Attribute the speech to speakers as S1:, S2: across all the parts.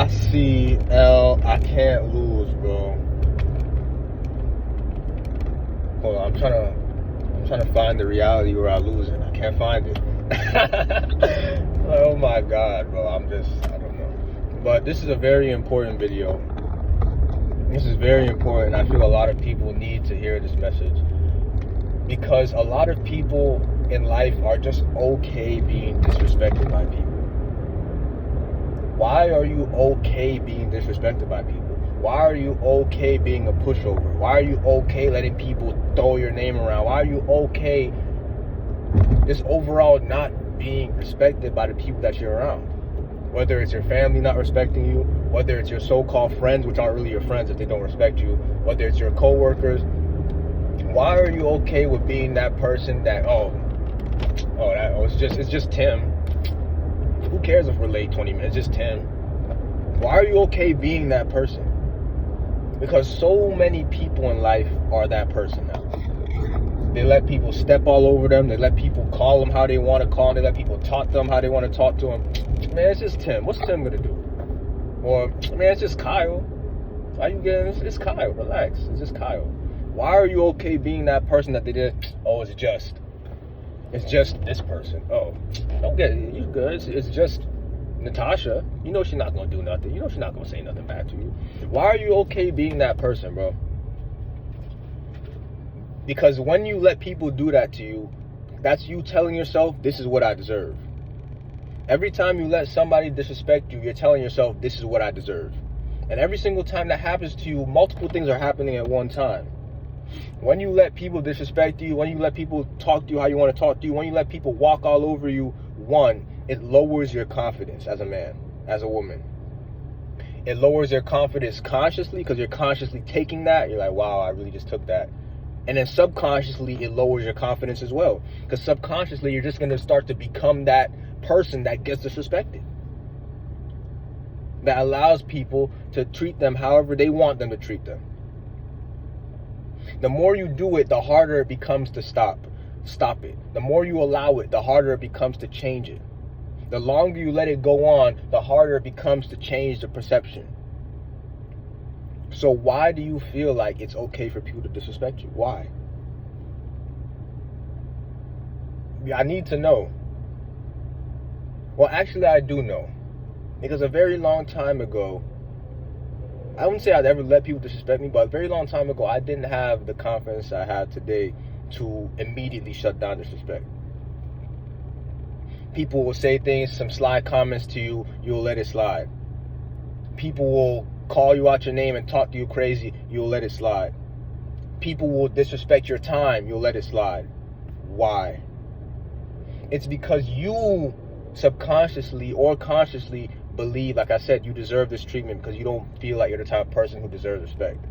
S1: icLAAo, I can't lose, bro. Hold on, I'm trying to find the reality where I lose it. I can't find it. Oh my god, bro. I don't know. But this is a very important video. This is very important. I feel a lot of people need to hear this message. Because a lot of people in life are just okay being disrespected by people. Why are you okay being disrespected by people? Why are you okay being a pushover? Why are you okay letting people throw your name around? Why are you okay just overall not being respected by the people that you're around? Whether it's your family not respecting you, whether it's your so-called friends, which aren't really your friends if they don't respect you, whether it's your co-workers. Why are you okay with being that person that, it's just Tim. Who cares if we're late 20 minutes? It's just Tim. Why are you okay being that person? Because so many people in life are that person now. They let people step all over them. They let people call them how they want to call them. They let people talk to them how they want to talk to them. Man, it's just Tim. What's Tim going to do? Or, man, it's just Kyle. Why you getting, it's Kyle. Relax. It's just Kyle. Why are you okay being that person that they did? Oh, it's just this person. Oh, don't get it. You're good. It's just Natasha. You know she's not going to do nothing. You know she's not going to say nothing back to you. Why are you okay being that person, bro? Because when you let people do that to you, that's you telling yourself, this is what I deserve. Every time you let somebody disrespect you, you're telling yourself, this is what I deserve. And every single time that happens to you, multiple things are happening at one time. When you let people disrespect you, when you let people talk to you how you want to talk to you, when you let people walk all over you, one, it lowers your confidence as a man, as a woman. It lowers your confidence consciously because you're consciously taking that. You're like, wow, I really just took that. And then subconsciously, it lowers your confidence as well. Because subconsciously, you're just going to start to become that person that gets disrespected. That allows people to treat them however they want them to treat them. The more you do it, the harder it becomes to stop it. The more you allow it, the harder it becomes to change it. The longer you let it go on, the harder it becomes to change the perception. So why do you feel like it's okay for people to disrespect you? Why? I need to know. Well, actually, I do know. Because a very long time ago, I wouldn't say I'd ever let people disrespect me, but a very long time ago, I didn't have the confidence I have today to immediately shut down disrespect. People will say things, some sly comments to you, you'll let it slide. People will call you out your name and talk to you crazy, you'll let it slide. People will disrespect your time, you'll let it slide. Why? It's because you subconsciously or consciously believe, like I said, you deserve this treatment because you don't feel like you're the type of person who deserves respect.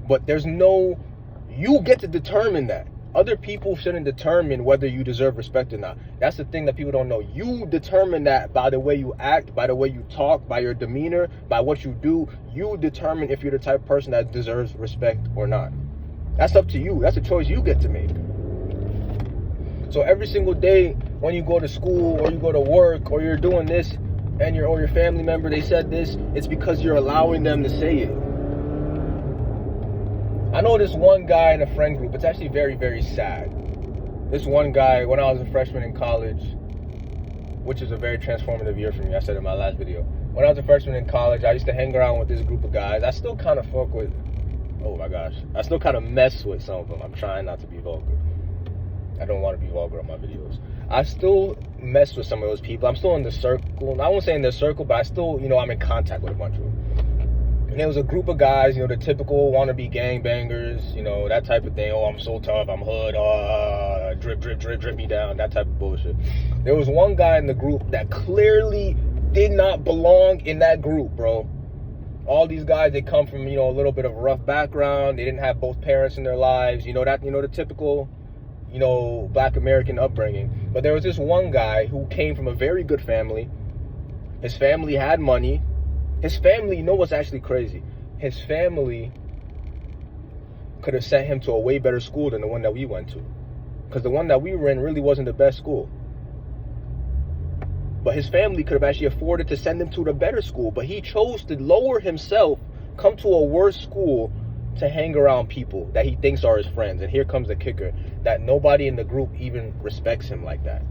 S1: But you get to determine that. Other people shouldn't determine whether you deserve respect or not. That's the thing that people don't know. You determine that by the way you act, by the way you talk, by your demeanor, by what you do. You determine if you're the type of person that deserves respect or not. That's up to you. That's a choice you get to make. So every single day when you go to school or you go to work or you're doing this and your family member, they said this, it's because you're allowing them to say it. I know this one guy in a friend group, it's actually very, very sad. This one guy, when I was a freshman in college, which is a very transformative year for me, I said in my last video. When I was a freshman in college, I used to hang around with this group of guys. I still kind of fuck with, I still kind of mess with some of them. I'm trying not to be vulgar. I don't want to be vulgar on my videos. I still mess with some of those people. I'm still in the circle. I won't say in the circle, but I still, I'm in contact with a bunch of them. And there was a group of guys, the typical wannabe gangbangers, that type of thing. Oh, I'm so tough, I'm hood, drip, drip, drip, drip me down, that type of bullshit. There was one guy in the group that clearly did not belong in that group, bro. All these guys, they come from, a little bit of a rough background. They didn't have both parents in their lives. The typical, Black American upbringing. But there was this one guy who came from a very good family. His family had money. His family, what's actually crazy? His family could have sent him to a way better school than the one that we went to. Because the one that we were in really wasn't the best school. But his family could have actually afforded to send him to the better school. But he chose to lower himself, come to a worse school to hang around people that he thinks are his friends. And here comes the kicker, that nobody in the group even respects him like that.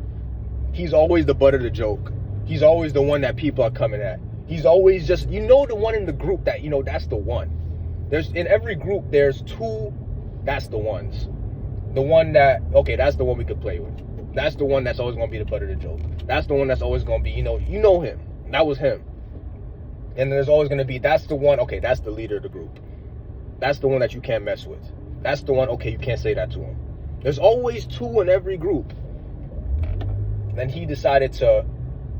S1: He's always the butt of the joke. He's always the one that people are coming at. He's always just, the one in the group that, that's the one. In every group, there's two, that's the ones. The one that, okay, that's the one we could play with. That's the one that's always going to be the butt of the joke. That's the one that's always going to be, you know him. That was him. And there's always going to be, that's the one, okay, that's the leader of the group. That's the one that you can't mess with. That's the one, okay, you can't say that to him. There's always two in every group. Then he decided to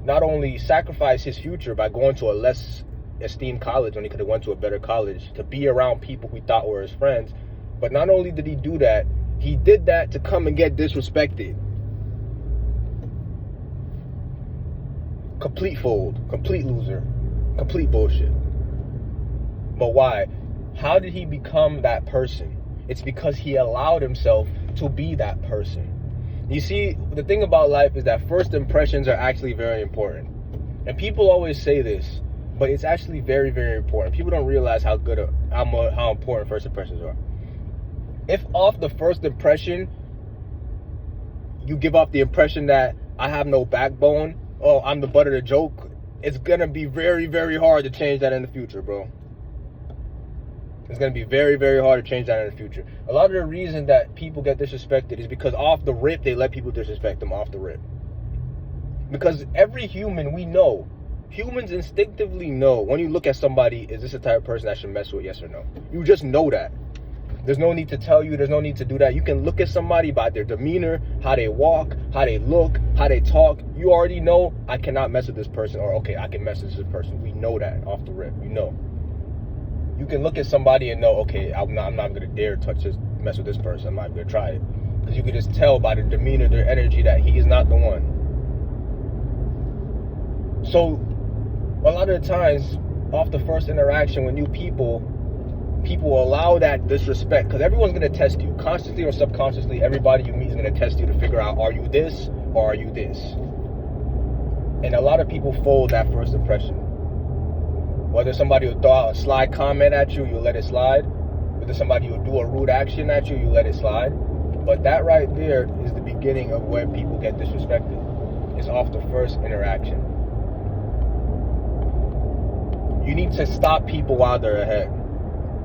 S1: not only sacrifice his future by going to a less esteemed college when he could have went to a better college to be around people he thought were his friends, but not only did he do that, he did that to come and get disrespected. Complete fold, complete loser, complete bullshit. But why? How did he become that person? It's because he allowed himself to be that person. You see, the thing about life is that first impressions are actually very important. And people always say this, but it's actually very, very important. People don't realize how important first impressions are. If off the first impression, you give off the impression that I have no backbone, oh, I'm the butt of the joke, it's going to be very, very hard to change that in the future, bro. It's going to be very, very hard to change that in the future. A lot of the reason that people get disrespected is because off the rip, they let people disrespect them off the rip. Because every human, we know, humans instinctively know when you look at somebody, is this the type of person I should mess with, yes or no? You just know that. There's no need to tell you, there's no need to do that. You can look at somebody by their demeanor, how they walk, how they look, how they talk. You already know, I cannot mess with this person, or okay, I can mess with this person. We know that off the rip, we know. You can look at somebody and know, okay, I'm not going to dare mess with this person. I'm not going to try it. Because you can just tell by their demeanor, their energy, that he is not the one. So, a lot of the times, off the first interaction with new people allow that disrespect. Because everyone's going to test you. Consciously or subconsciously, everybody you meet is going to test you to figure out, are you this or are you this? And a lot of people fold that first impression. Whether somebody will throw out a sly comment at you, you let it slide. Whether somebody will do a rude action at you, you let it slide. But that right there is the beginning of where people get disrespected. It's off the first interaction. You need to stop people while they're ahead,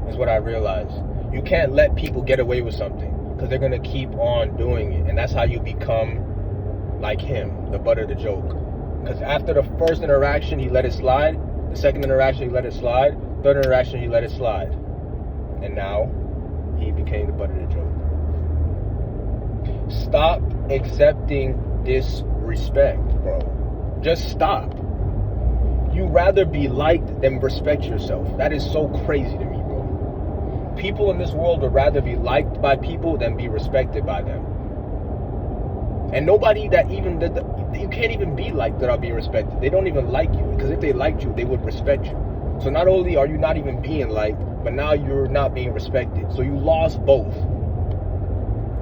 S1: is what I realized. You can't let people get away with something because they're going to keep on doing it. And that's how you become like him, the butt of the joke. Because after the first interaction, he let it slide. The second interaction, he let it slide. Third interaction, he let it slide. And now, he became the butt of the joke. Stop accepting disrespect, bro. Just stop. You rather be liked than respect yourself. That is so crazy to me, bro. People in this world would rather be liked by people than be respected by them. And nobody that even, you can't even be liked without being respected. They don't even like you, because if they liked you, they would respect you. So not only are you not even being liked, but now you're not being respected. So you lost both.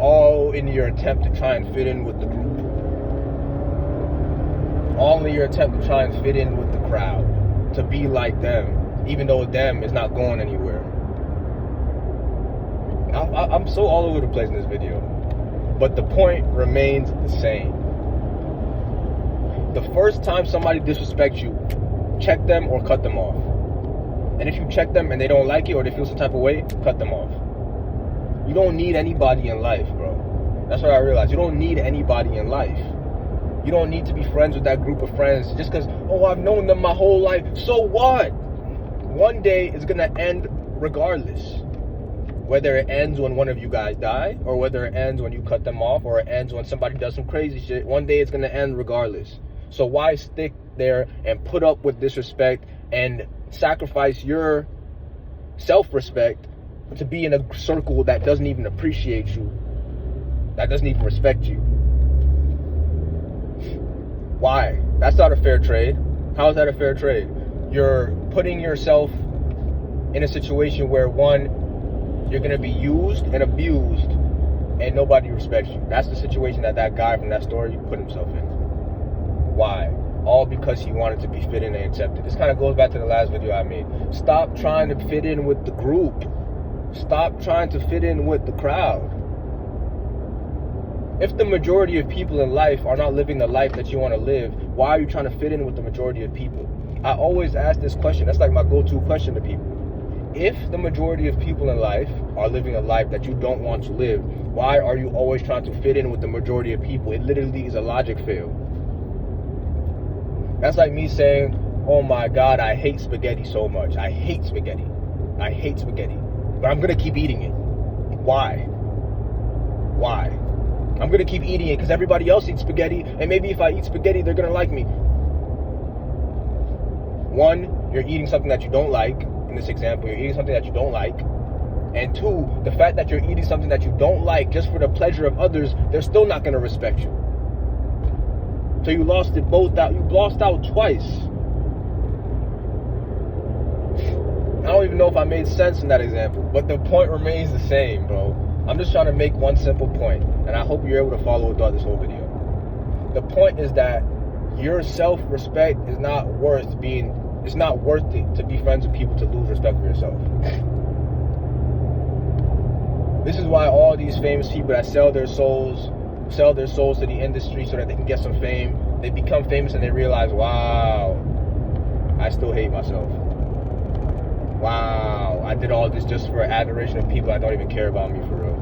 S1: All in your attempt to try and fit in with the group. All in your attempt to try and fit in with the crowd. To be like them, even though them is not going anywhere. I'm so all over the place in this video. But the point remains the same. The first time somebody disrespects you, check them or cut them off. And if you check them and they don't like it or they feel some type of way, cut them off. You don't need anybody in life, bro. That's what I realized. You don't need anybody in life. You don't need to be friends with that group of friends just because, oh, I've known them my whole life. So what? One day it's going to end regardless. Whether it ends when one of you guys die, or whether it ends when you cut them off, or it ends when somebody does some crazy shit, one day it's going to end regardless. So why stick there and put up with disrespect and sacrifice your self-respect to be in a circle that doesn't even appreciate you, that doesn't even respect you? Why? That's not a fair trade. How is that a fair trade? You're putting yourself in a situation where, one, you're going to be used and abused and nobody respects you. That's the situation that guy from that story put himself in. Why? all because he wanted to be fit in and accepted. This kind of goes back to the last video I made. Stop trying to fit in with the group. Stop trying to fit in with the crowd. If the majority of people in life are not living the life that you want to live, why are you trying to fit in with the majority of people? I always ask this question. That's like my go-to question to people. If the majority of people in life are living a life that you don't want to live, why are you always trying to fit in with the majority of people? It literally is a logic fail. That's like me saying, oh my God, I hate spaghetti so much. I hate spaghetti. I hate spaghetti. But I'm going to keep eating it. Why? Why? I'm going to keep eating it because everybody else eats spaghetti, and maybe if I eat spaghetti, they're going to like me. One, you're eating something that you don't like. In this example, you're eating something that you don't like. And two, the fact that you're eating something that you don't like just for the pleasure of others, they're still not going to respect you. So you lost it both out. You lost out twice. I don't even know if I made sense in that example, but the point remains the same, bro. I'm just trying to make one simple point, and I hope you're able to follow throughout this whole video. The point is that your self-respect is not worth it's not worth it to be friends with people to lose respect for yourself. This is why all these famous people that sell their souls to the industry so that they can get some fame, they become famous and they realize, wow, I still hate myself. Wow, I did all this just for adoration of people that don't even care about me for real.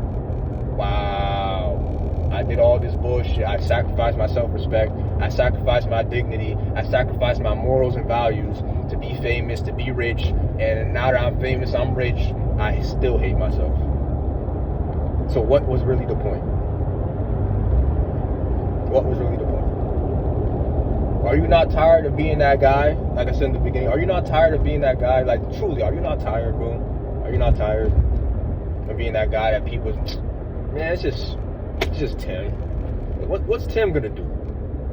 S1: Wow, I did all this bullshit. I sacrificed my self-respect. I sacrificed my dignity. I sacrificed my morals and values to be famous, to be rich. And now that I'm famous, I'm rich, I still hate myself. So what was really the point? What was really the point? Are you not tired of being that guy? Like I said in the beginning, are you not tired of being that guy? Like, truly, are you not tired, bro? Are you not tired of being that guy that people, man, it's just Tim. What's Tim gonna do?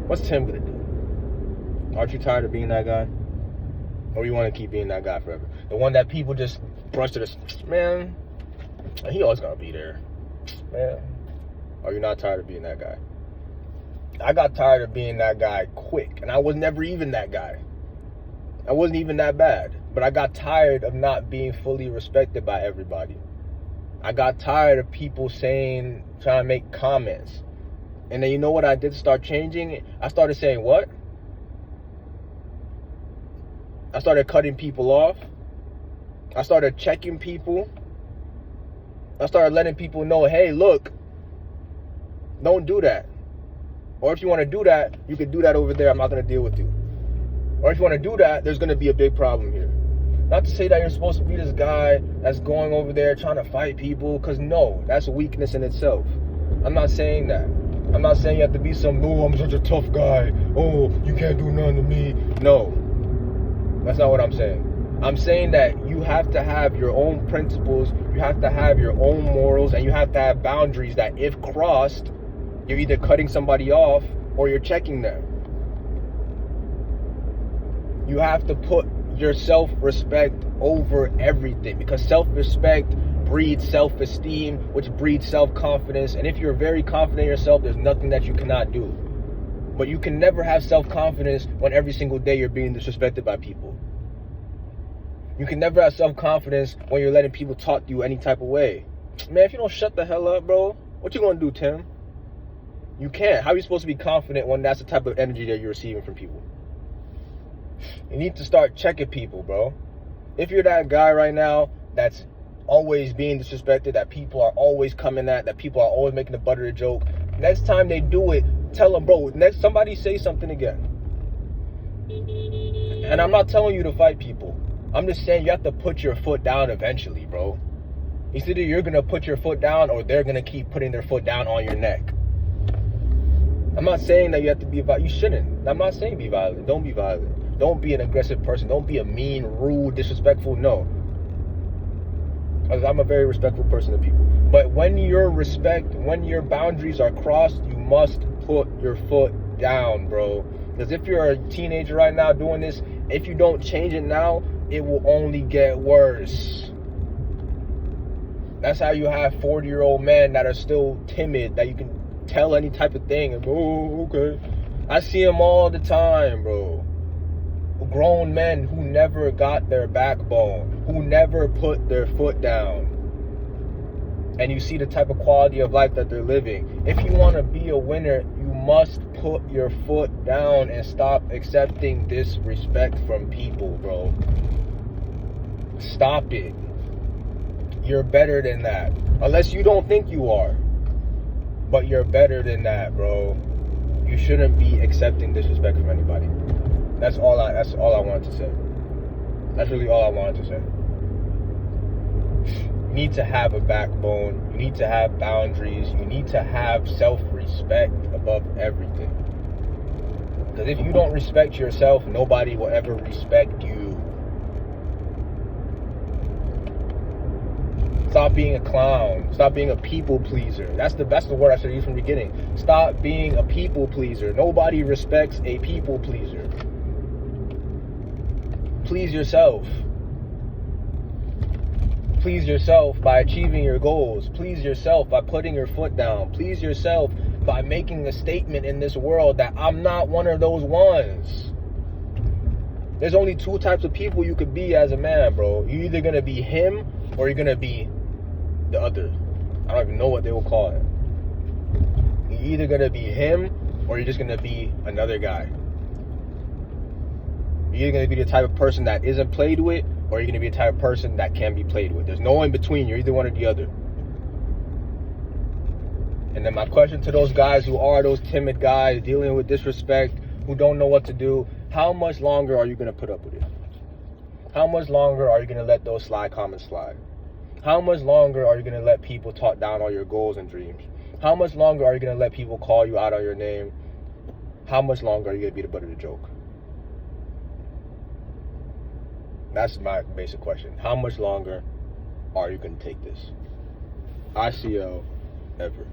S1: What's Tim gonna do? Aren't you tired of being that guy? Or you want to keep being that guy forever? The one that people just brush to the, man, he always gonna be there. Man, are you not tired of being that guy? I got tired of being that guy quick, and I was never even that guy. I wasn't even that bad, but I got tired of not being fully respected by everybody. I got tired of people trying to make comments. And then you know what I did to start changing? I started saying what? I started cutting people off. I started checking people. I started letting people know, hey, look, don't do that. Or if you want to do that, you can do that over there. I'm not going to deal with you. Or if you want to do that, there's going to be a big problem here. Not to say that you're supposed to be this guy that's going over there trying to fight people, because no, that's a weakness in itself. I'm not saying that. I'm not saying you have to be some, oh, I'm such a tough guy. Oh, you can't do nothing to me. No, that's not what I'm saying. I'm saying that you have to have your own principles, you have to have your own morals, and you have to have boundaries that if crossed, you're either cutting somebody off or you're checking them. You have to put your self-respect over everything, because self-respect breeds self-esteem, which breeds self-confidence. And if you're very confident in yourself, there's nothing that you cannot do. But you can never have self-confidence when every single day you're being disrespected by people. You can never have self-confidence when you're letting people talk to you any type of way. Man, if you don't shut the hell up, bro, what you gonna do, Tim? You can't. How are you supposed to be confident when that's the type of energy that you're receiving from people? You need to start checking people, bro. If you're that guy right now that's always being disrespected, that people are always coming at, that people are always making a butter joke, next time they do it, tell them, bro, next somebody say something again. And I'm not telling you to fight people. I'm just saying you have to put your foot down eventually, bro. It's either you're going to put your foot down or they're going to keep putting their foot down on your neck. I'm not saying that you have to be violent. You shouldn't. I'm not saying be violent. Don't be violent. Don't be an aggressive person. Don't be a mean, rude, disrespectful. No. Because I'm a very respectful person to people. But when your boundaries are crossed, you must put your foot down, bro. Because if you're a teenager right now doing this, if you don't change it now, it will only get worse. That's how you have 40-year-old men that are still timid, that you can tell any type of thing and oh, okay. I see them all the time, bro. Grown men who never got their backbone, who never put their foot down. And you see the type of quality of life that they're living. If you want to be a winner, you must put your foot down and stop accepting disrespect from people, bro. Stop it. You're better than that. Unless you don't think you are. But you're better than that, bro. You shouldn't be accepting disrespect from anybody. That's all I wanted to say. That's really all I wanted to say. You need to have a backbone. You need to have boundaries. You need to have self-respect above everything. Because if you don't respect yourself, nobody will ever respect you. Stop being a clown. Stop being a people pleaser. That's the word I should use from the beginning. Stop being a people pleaser. Nobody respects a people pleaser. Please yourself. Please yourself by achieving your goals. Please yourself by putting your foot down. Please yourself by making a statement in this world that I'm not one of those ones. There's only two types of people you could be as a man, bro. You're either going to be him or you're going to be the other. I don't even know what they will call it. You're either going to be him or you're just going to be another guy. You're either going to be the type of person that isn't played with or you're going to be the type of person that can be played with. There's no in between. You're either one or the other. And then my question to those guys who are those timid guys dealing with disrespect, who don't know what to do, how much longer are you going to put up with it? How much longer are you going to let those sly comments slide? How much longer are you going to let people talk down on your goals and dreams? How much longer are you going to let people call you out on your name? How much longer are you going to be the butt of the joke? That's my basic question. How much longer are you going to take this? icLAAo ever.